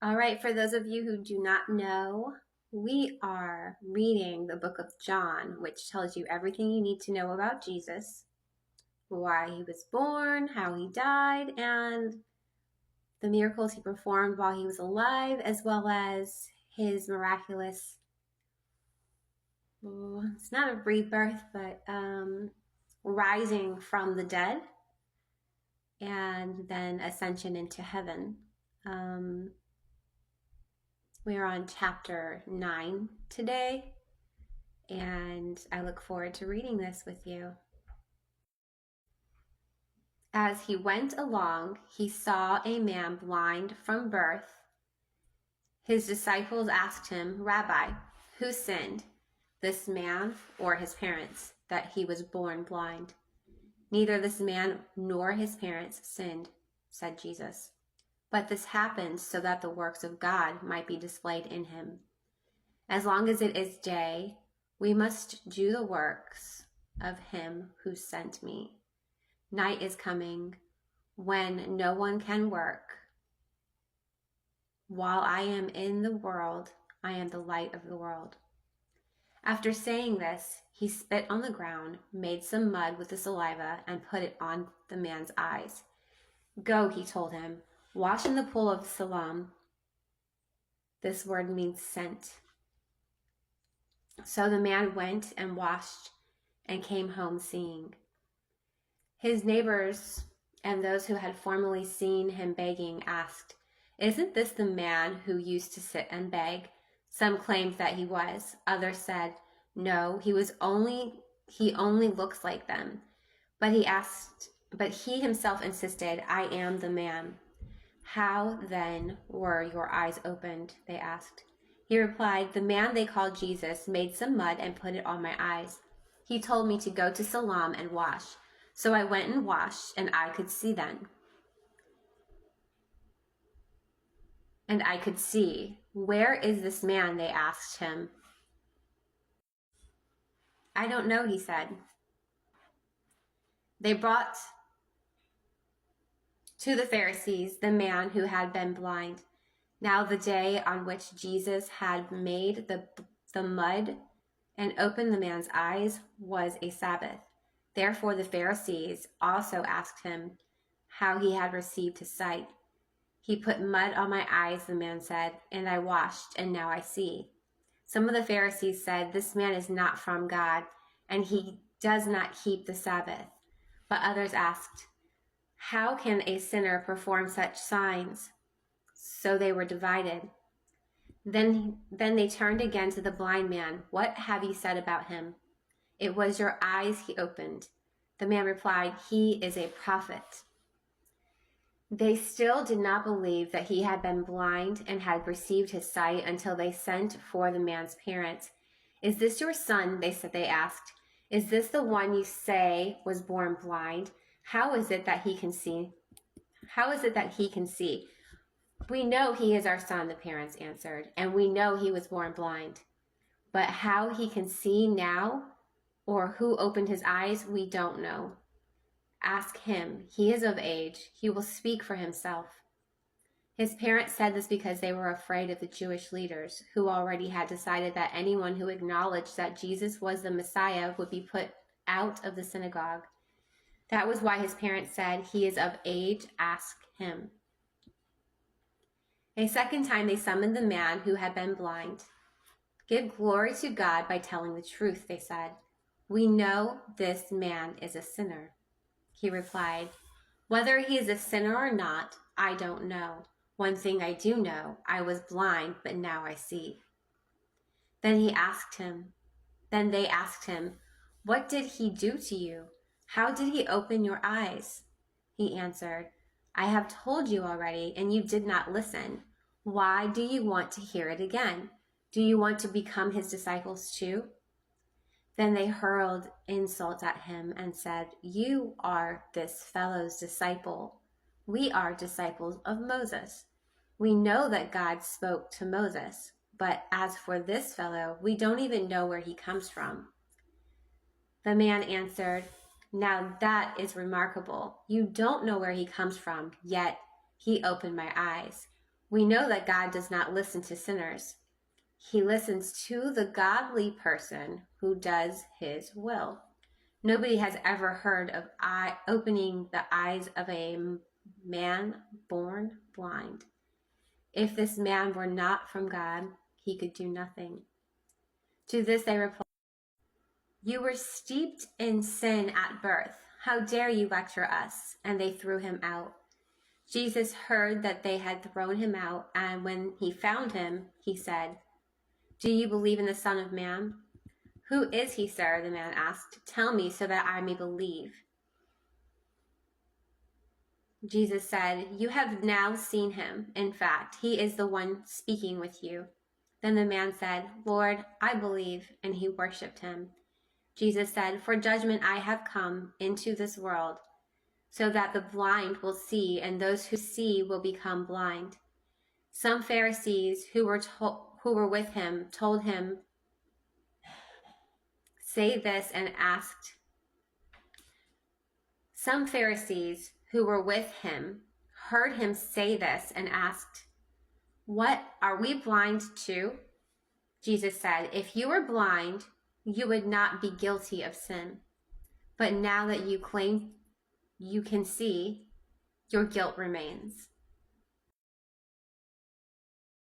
All right, for those of you who do not know, we are reading the book of John, which tells you everything you need to know about Jesus, why he was born, how he died, and the miracles he performed while he was alive, as well as his miraculous, it's not a rebirth, but rising from the dead and then ascension into heaven. We're on chapter 9 today, and I look forward to reading this with you. As he went along, he saw a man blind from birth. His disciples asked him, "Rabbi, who sinned, this man or his parents, that he was born blind?" "Neither this man nor his parents sinned," said Jesus. "But this happened so that the works of God might be displayed in him. As long as it is day, we must do the works of him who sent me. Night is coming when no one can work. While I am in the world, I am the light of the world." After saying this, he spit on the ground, made some mud with the saliva, and put it on the man's eyes. "Go," he told him, "wash in the pool of Siloam." This word means sent. So the man went and washed and came home seeing. His neighbors and those who had formerly seen him begging asked, "Isn't this the man who used to sit and beg?" Some claimed that he was. Others said, "No, he only looks like them." But he himself insisted, "I am the man." "How then were your eyes opened?" they asked. He replied, "The man they called Jesus made some mud and put it on my eyes. He told me to go to Siloam and wash. So I went and washed, and I could see then." And I could see. "Where is this man?" they asked him. "I don't know," he said. They brought to the Pharisees the man who had been blind. Now the day on which Jesus had made the mud and opened the man's eyes was a Sabbath. Therefore the Pharisees also asked him how he had received his sight. "He put mud on my eyes," the man said, "and I washed, and now I see." Some of the Pharisees said, "This man is not from God, and he does not keep the Sabbath." But others asked, "How can a sinner perform such signs?" So they were divided. Then they turned again to the blind man. "What have you said about him?" "It was your eyes he opened." The man replied, "He is a prophet." They still did not believe that he had been blind and had received his sight until they sent for the man's parents. "Is this your son?" they asked. "Is this the one you say was born blind? How is it that he can see? "We know he is our son," the parents answered, "and we know he was born blind. But how he can see now, or who opened his eyes, we don't know. Ask him. He is of age. He will speak for himself." His parents said this because they were afraid of the Jewish leaders, who already had decided that anyone who acknowledged that Jesus was the Messiah would be put out of the synagogue. That was why his parents said, "He is of age, ask him." A second time they summoned the man who had been blind. "Give glory to God by telling the truth," they said. "We know this man is a sinner." He replied, "Whether he is a sinner or not, I don't know. One thing I do know, I was blind, but now I see." Then they asked him, "What did he do to you? How did he open your eyes?" He answered, "I have told you already, and you did not listen. Why do you want to hear it again? Do you want to become his disciples too?" Then they hurled insults at him and said, "You are this fellow's disciple. We are disciples of Moses. We know that God spoke to Moses, but as for this fellow, we don't even know where he comes from." The man answered, "Now that is remarkable. You don't know where he comes from, yet he opened my eyes. We know that God does not listen to sinners. He listens to the godly person who does his will. Nobody has ever heard of opening the eyes of a man born blind. If this man were not from God, he could do nothing. To this they replied, "You were steeped in sin at birth. How dare you lecture us?" And they threw him out. Jesus heard that they had thrown him out, and when he found him, he said, "Do you believe in the Son of Man?" "Who is he, sir?" the man asked. "Tell me so that I may believe." Jesus said, "You have now seen him. In fact, he is the one speaking with you." Then the man said, "Lord, I believe," and he worshipped him. Jesus said, "For judgment I have come into this world, so that the blind will see, and those who see will become blind." Some Pharisees who were with him told him, say this and asked. Some Pharisees who were with him heard him say this and asked, "What, are we blind too?" Jesus said, "If you were blind, you would not be guilty of sin. But now that you claim you can see, your guilt remains."